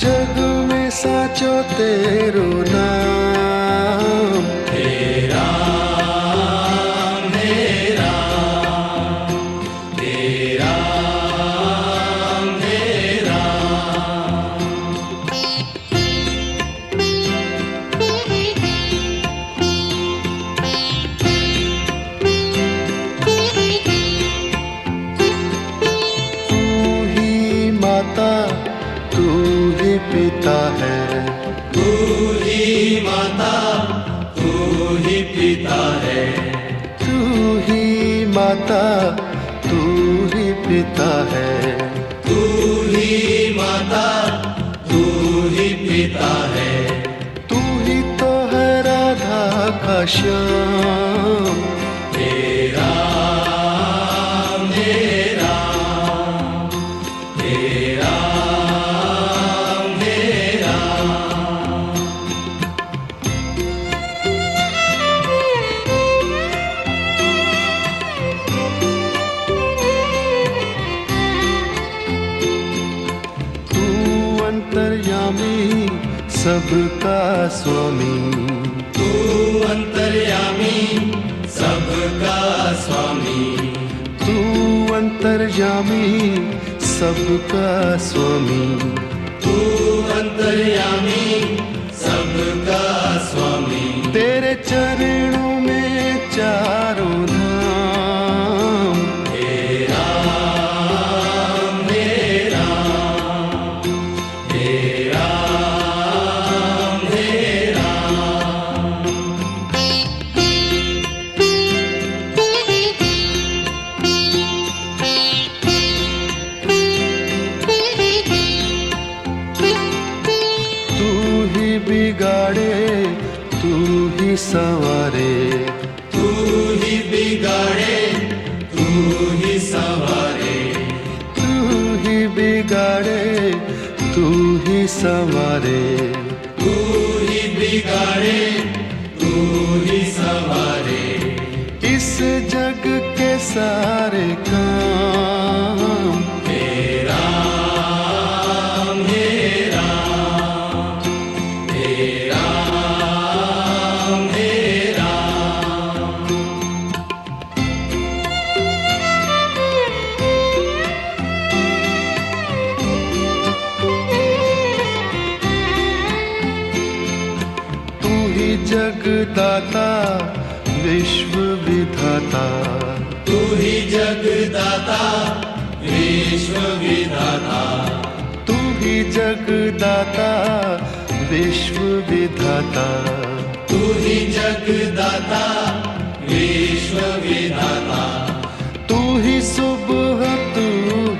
जग में साचो तेरो नाम, हे राम, हे राम, हे राम, हे राम। तू ही माता तू ही पिता है, तू ही माता तू ही पिता है, तू ही माता तू ही पिता है, तू ही माता तू ही पिता है। तू ही तो है राधा का श्याम, हे राम, हे राम, हे राम, हे राम। तू अंतर्यामी सबका स्वामी, तू अंतर्यामी सबका स्वामी, तू अंतर्यामी सबका स्वामी, तू अंतर्यामी सबका स्वामी। तेरे चरणों में चारों धाम, हे राम, हे राम, हे राम, हे राम। तू ही बिगाड़े तू ही संवारे, तू ही बिगाड़े तू ही संवारे, तू ही बिगाड़े तू ही संवारे, तू ही बिगाड़े तू ही संवारे। इस जग के सारे काम, हे राम, हे राम, हे राम, हे राम। तू ही जगदाता विश्व विधाता, तू ही जगदाता विश्व विधाता, तू ही जगदाता विश्व विधाता, तू ही जगदाता विश्व विधाता। तू ही सुबह तू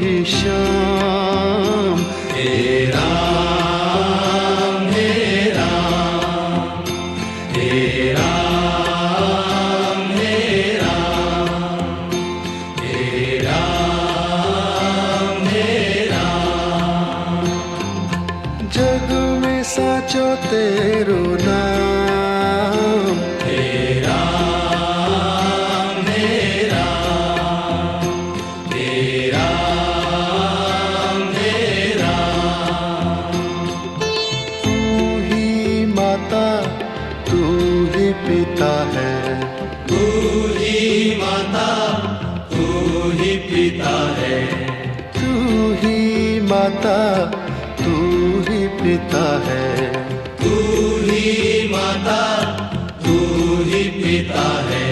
ही शाम, हे राम, हे राम, हे राम, हे राम, हे राम, हे राम। जग में साचो तेरो नाम, हे राम, हे राम, हे राम, हे राम। तू ही माता तू ही पिता है, तू ही माता तू ही पिता है, तू ही माता तू ही पिता है, तू ही माता तू ही पिता है।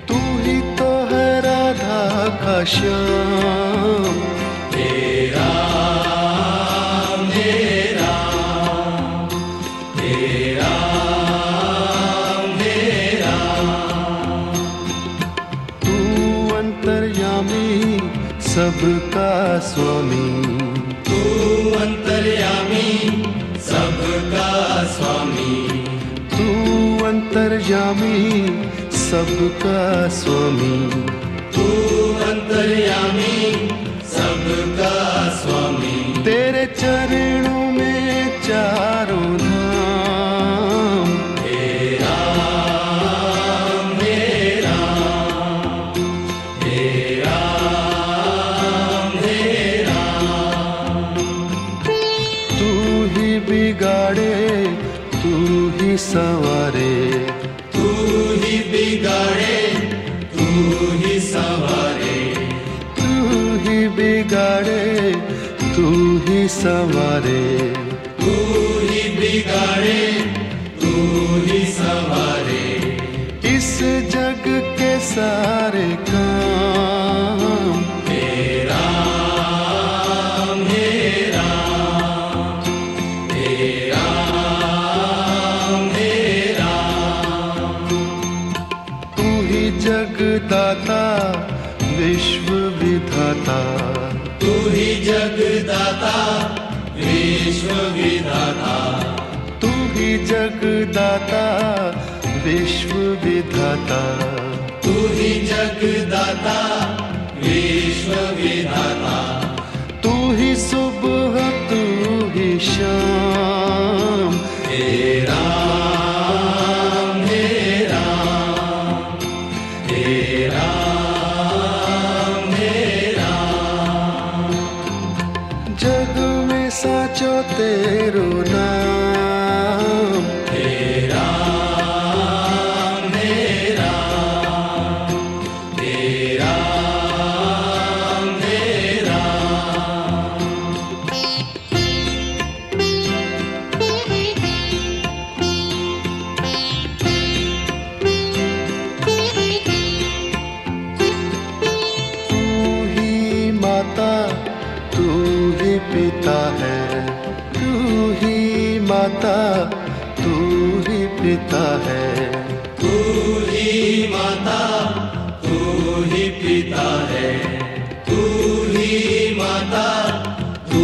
तू ही तो है राधा का श्याम, हे राम, हे राम, हे राम, हे राम। तू अंतर्यामी सबका स्वामी, तू अंतर्यामी सबका स्वामी, तू अंतर्यामी सबका स्वामी, तू अंतर्यामी सबका स्वामी। तेरे चरणों में चारों धाम, हे बिगाड़े तू ही संवारे, तू ही बिगाड़े तू ही संवारे, तू ही बिगाड़े तू ही संवारे, तू ही बिगाड़े तू ही संवारे। इस जग के सारे काम हे राम हे राम, हे राम हे राम। तू ही जगदाता विश्व विधाता, तू ही जगदाता विश्व विधाता, तू ही जगदाता विश्व विधाता, तू ही जगदाता विश्व विधाता। तू ही सुबह तू ही शाम, हे राम हे राम, हे राम हे राम। जग में साचो तेरो नाम, हे राम हे राम, हे राम हे राम। तू ही माता तू ही पिता है, तू ही माता तू ही पिता है, तू ही माता तू ही पिता है, तू ही माता तू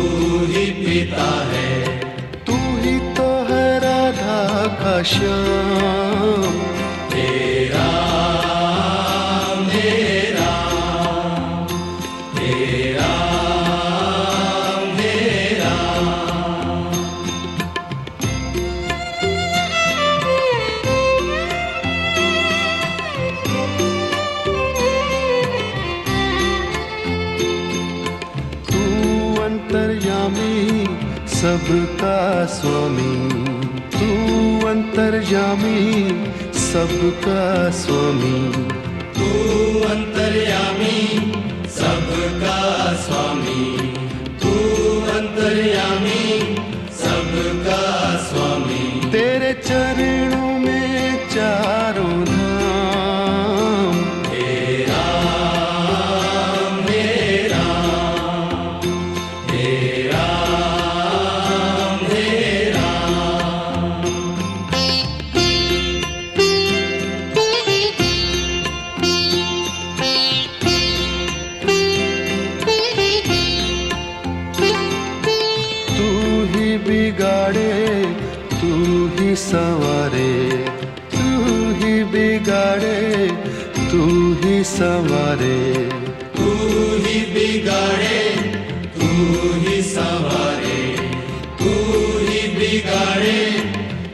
ही पिता है। तू ही तो है राधा का श्याम, हे राम हे राम, हे राम हे राम। तू अंतर्यामी सबका स्वामी, तू अंतर्यामी सबका स्वामी, तू अंतर्यामी सबका स्वामी, तू अंतर्यामी सबका स्वामी। तेरे चरणों में चारों धाम, हे राम हे राम, हे राम हे राम। तू ही बिगाड़े तू ही संवारे, तू ही बिगाड़े तू ही संवारे, तू ही बिगाड़े तू ही संवारे, तू ही बिगाड़े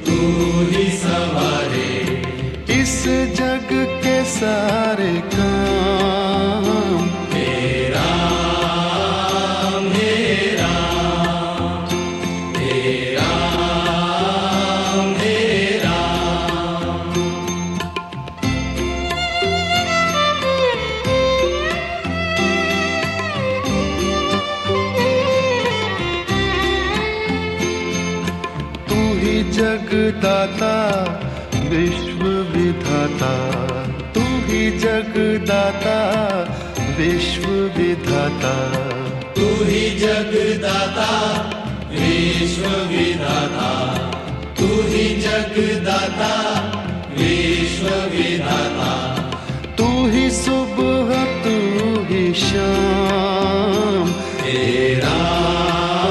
तू ही संवारे। इस जग के सारे काम हे राम हे राम, हे राम हे राम। तू ही जगदाता विश्व विधाता, तू ही जगदाता विश्व विधाता, तू ही जगदाता विश्व विधाता, तू ही जगदाता विश्व विधाता। तू ही सुबह तू ही शाम, हे राम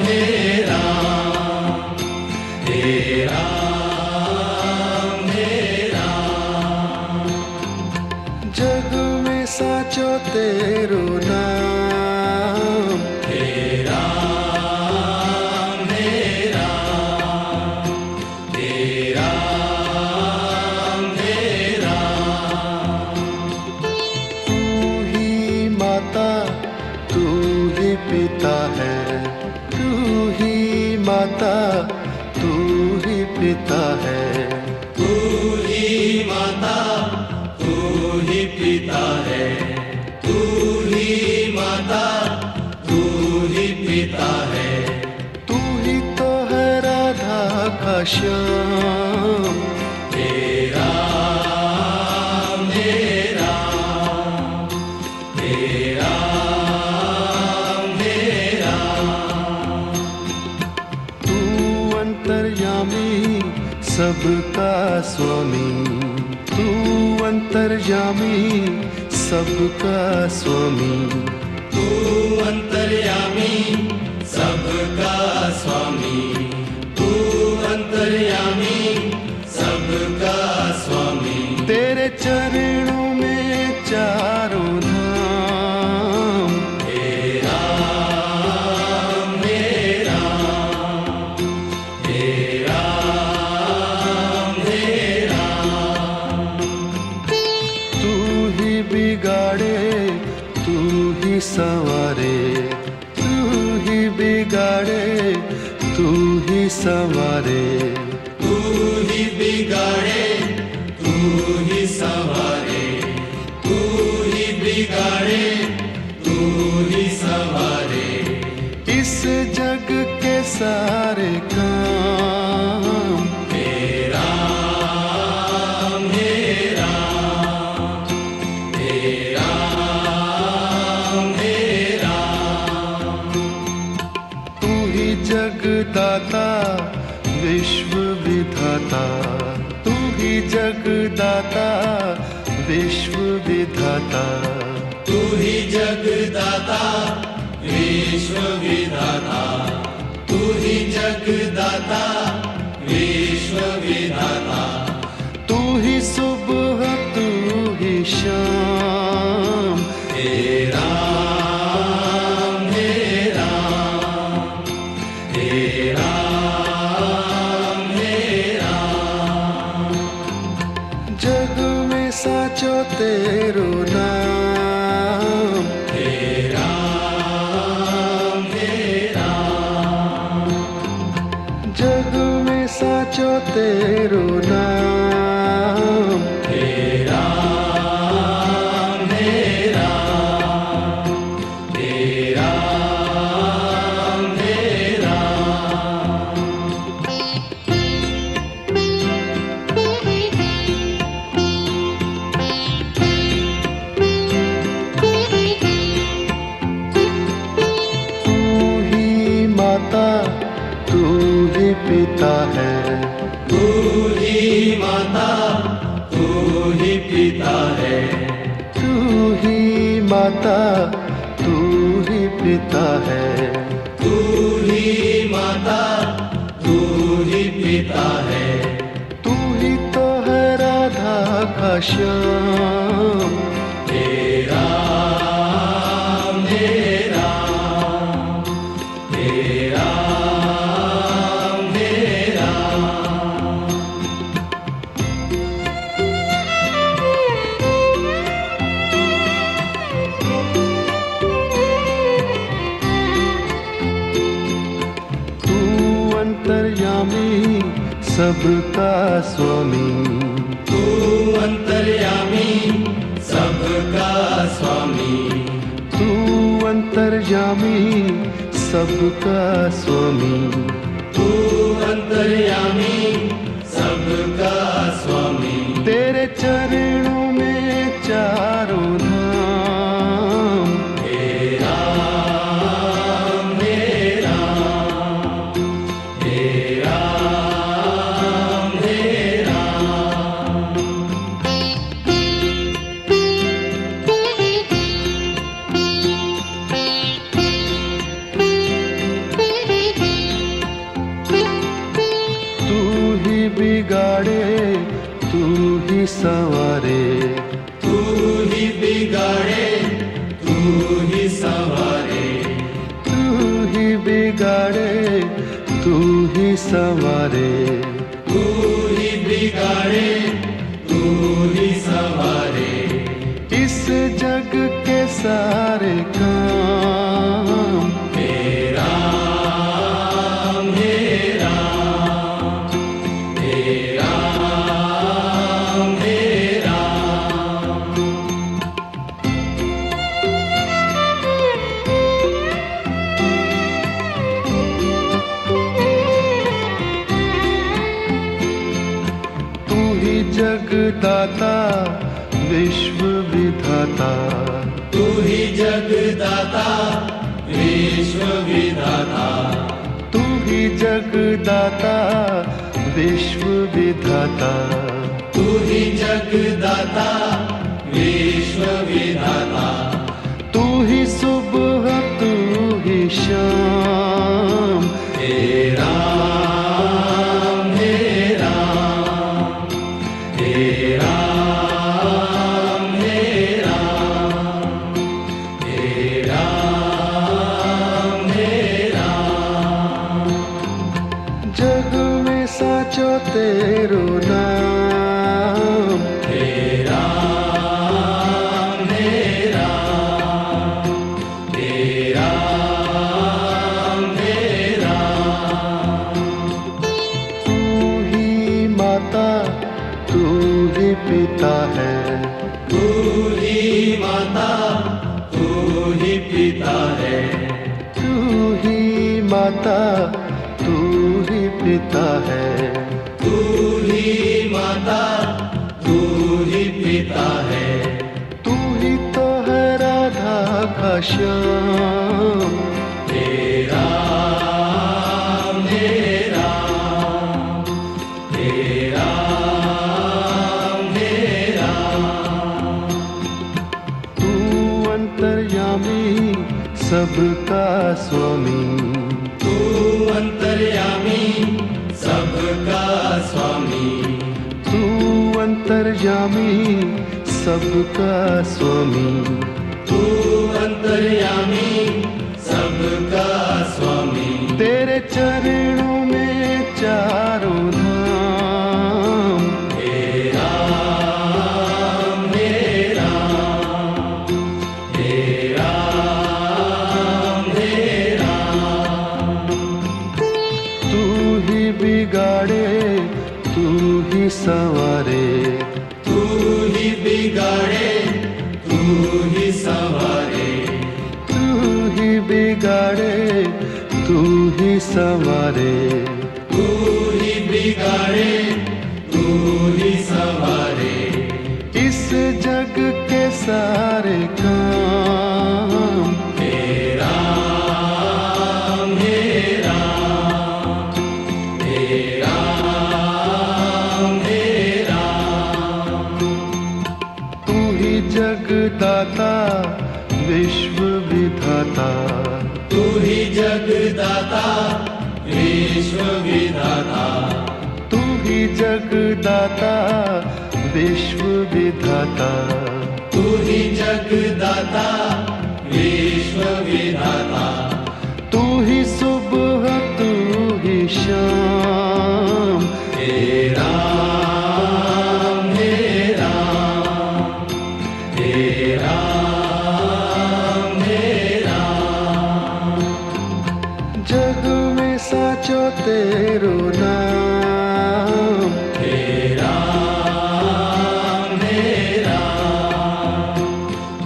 हे राम, हे राम हे राम। जग में साचो तेरो नाम, हे राम हे राम, हे राम हे राम। तू ही माता तू ही पिता है, तू ही माता तू ही पिता है, तू ही माता तू ही पिता है, तू ही माता तू ही पिता है, तू ही तो है राधा का श्याम। तेरा मेरा तेरा मेरा, तू अंतर्यामी सबका स्वामी, तू अंतर्यामी सबका स्वामी, तू अंतर्यामी सबका स्वामी, तू अंतर्यामी सबका स्वामी, तेरे चरणों में चारों धाम। तेरा मेरा तेरा मेरा, तू ही बिगाड़े तू ही संवारे, तू ही बिगाड़े तू ही संवारे, तू ही बिगाड़े तू ही संवारे, तू ही बिगाड़े तू ही संवारे, इस जग के सारे काम। तेरा मेरा तेरा मेरा, तू ही जगदाता विश्व विधाता, तू ही जगदाता विश्व विधाता, तू ही जगदाता विश्व विधाता, तू ही जगदाता विश्व विधाता, तू ही सुबह तू ही शाम। तेरा मेरा तेरा मेरा, जग में साचो तेरो नाम। तेरा मेरा, जग में साचो तेरो नाम। तेरा मेरा तेरा मेरा, तू ही माता तू ही पिता है, तू ही माता तू ही पिता है, तू ही माता तू ही पिता है, तू ही माता तू ही पिता है, तू ही तो है राधा का श्याम। तेरा मेरा तेरा मेरा, तू अंतर्यामी सबका स्वामी, तू अंतर्यामी सबका स्वामी, तू अंतर्यामी सबका स्वामी, तू अंतर्यामी सबका स्वामी, तेरे चरणों में चारों धाम। तेरा मेरा तेरा मेरा, तू ही बिगाड़े तू ही संवारे, तू ही बिगाड़े तू ही संवारे, तू ही बिगाड़े तू ही संवारे, तू ही बिगाड़े तू ही संवारे, इस जग के सारे काम। तेरा मेरा जगदाता विश्व विधाता, तू ही जगदाता विश्व विधाता, तू ही जगदाता विश्व विधाता, तू ही जगदाता विश्व विधाता, तू ही सुबह तू ही शाम, हे राम हे राम, हे राम हे राम, हे राम हे राम। जग में साचो तेरो नाम, हे राम हे राम, हे राम हे राम। तू ही माता तू ही पिता है, तू ही माता तू ही पिता है, तू ही माता तू ही पिता है, तू ही माता तू ही पिता है, तू ही तो है राधा का श्याम, हे राम हे राम, हे राम हे राम। तू अंतर्यामी सबका स्वामी, तू अंतर्यामी सबका स्वामी, तू अंतर्यामी सबका स्वामी, तू अंतर्यामी सबका स्वामी। तेरे चरणों में चारों धाम, हे राम हे राम, हे राम हे राम। तू ही बिगाड़े तू ही संवारे, तू ही बिगाड़े तू ही संवारे, तू ही बिगाड़े तू ही संवारे, तू ही बिगाड़े तू ही संवारे। इस जग के सारे काम, हे राम हे राम, हे राम हे राम। तू ही जगदाता विश्व विधाता, तू ही जगदाता विश्व विधाता, तू ही जगदाता विश्व विधाता, तू ही जगदाता विश्व विधाता, तू ही सुबह तू ही शाम, हे राम हे राम, हे राम हे राम। जग में साचो तेरो नाम, हे राम हे राम,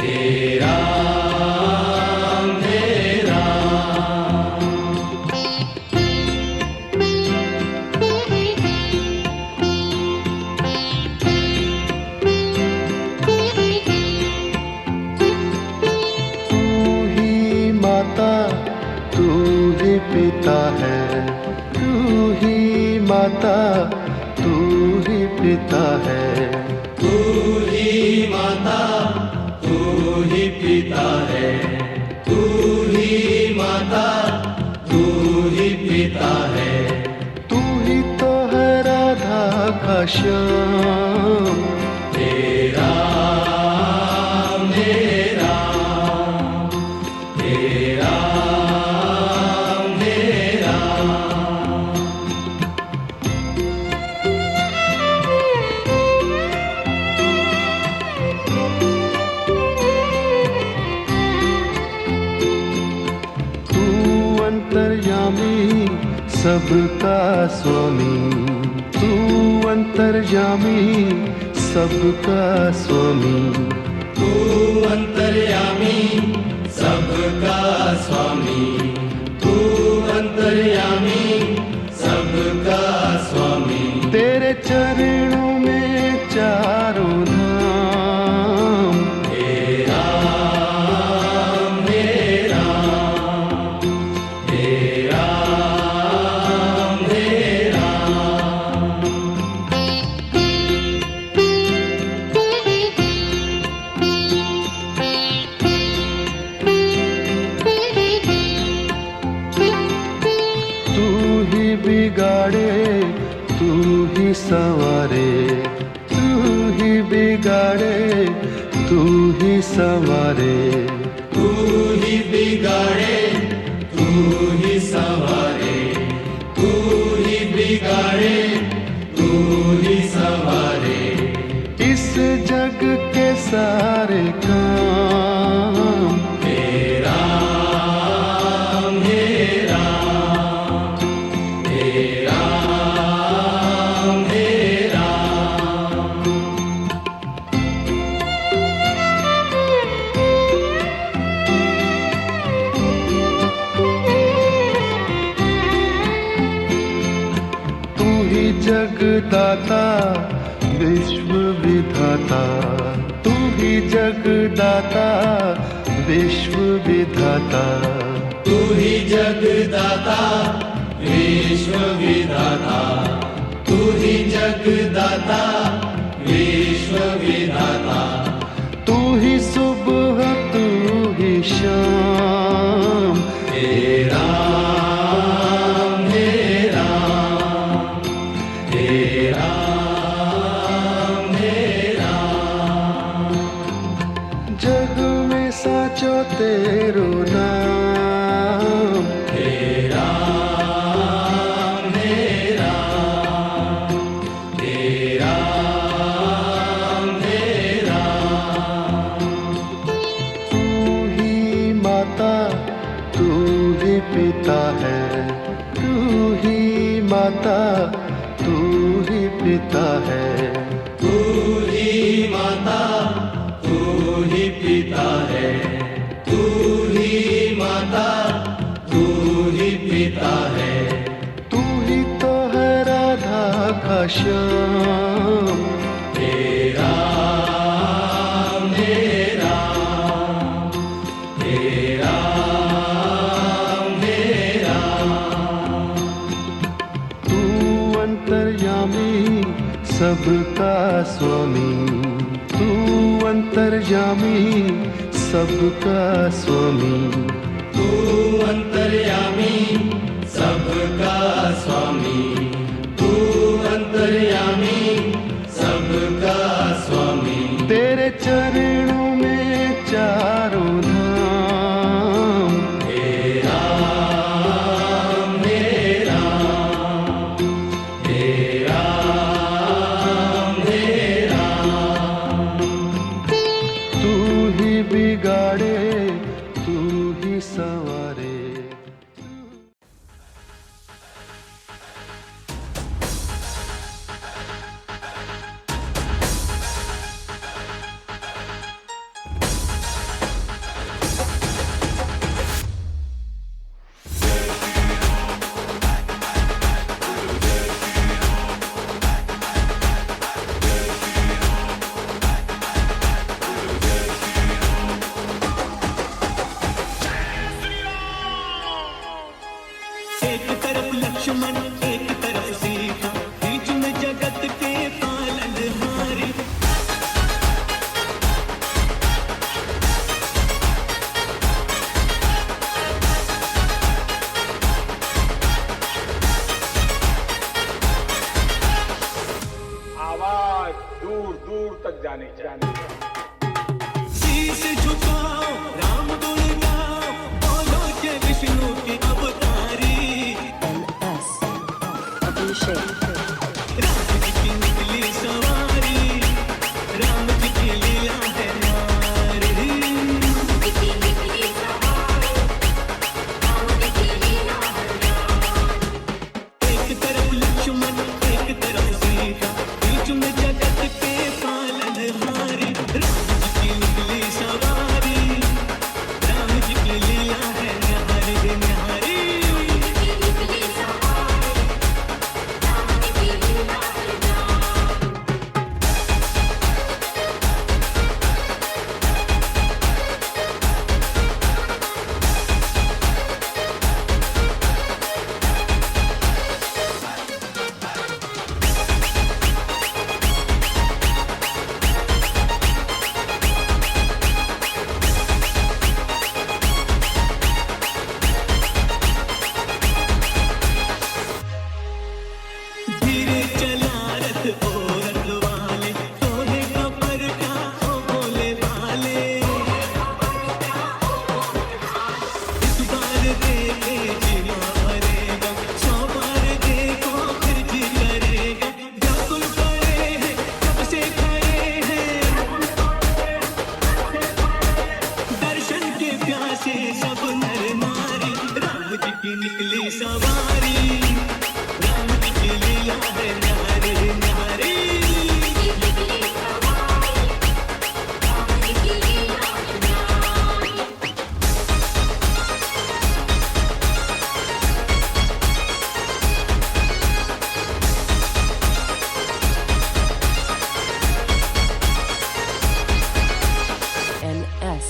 हे राम हे राम। तू ही माता तू ही पिता है, तू ही माता तू ही पिता है, तू ही माता तू ही पिता है, तू ही माता तू ही पिता है, तू ही तो है राधा का श्याम, हे राम हे राम, हे राम हे राम। तू अंतर्यामी सबका स्वामी, तू अंतर्यामी सबका स्वामी, तू अंतर्यामी सबका स्वामी, तू अंतर्यामी सबका स्वामी। तेरे चरणों में बिगाड़े तू ही संवारे, तू ही बिगाड़े तू ही संवारे, तू ही बिगाड़े तू ही संवारे, तू ही बिगाड़े तू ही संवारे। इस जग के सारे काम हे राम हे राम, हे राम हे राम। तू ही जगदाता विश्व विधाता, तू ही जगदाता विश्व विधाता, तू ही जगदाता विश्व विधाता, तू ही जगदाता विश्व विधाता। तू ही सुबह तू ही शाम, हे राम हे राम, हे राम हे राम। जग में साचो तेरो नाम, हे राम हे राम, हे राम हे राम। तू ही माता तू ही पिता है, तू ही माता तू ही पिता है, तू ही माता तू ही पिता है, तू ही माता तू ही पिता है। तू ही तो है राधा का श्याम, हे राम हे राम, हे राम हे राम। तू अंतर्यामी सबका स्वामी, तू अंतर्यामी सबका स्वामी, तू अंतर्यामी सबका स्वामी, तू अंतर्यामी सबका स्वामी। तेरे चरणों में चारों धाम, हे राम हे राम, हे राम हे राम। तू ही बिगाड़े तू ही संवारे। एक तरफ लक्ष्मण एक तरफ सीता, बीच में जगत के पालनहारी। आवाज दूर दूर तक जानी चाहिए। शीश झुकाओ राम गुण गाओ, बोलो जय विष्णु की अवतारी। राम जी की निकली सवारी, राम जी की लीला है नारी। एक तरफ लक्ष्मण एक तरफ सीता, बीच में जगत के पालनहारी। राम जी की निकली सवारी, राम जी की लीला है न्यारी न्यारी। निकली सवारी राम की लीला है न्यारी न्यारी NS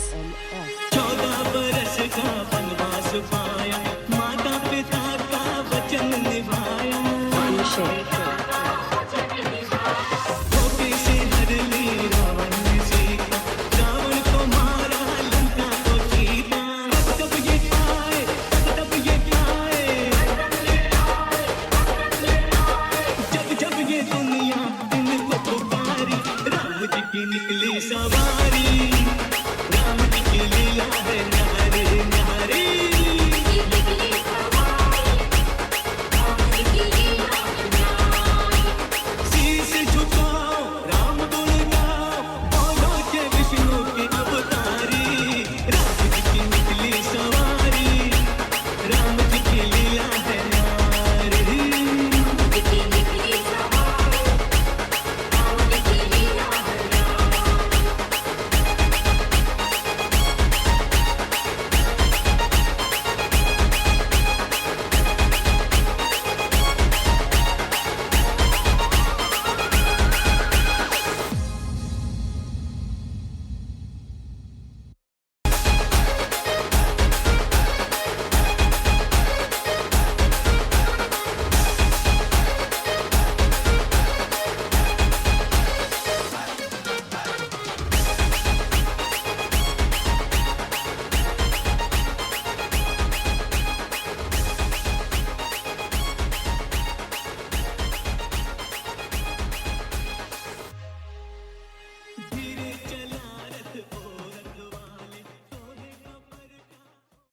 14 बरस का वनवास पाया माता पिता का वचन निभाया Abhishek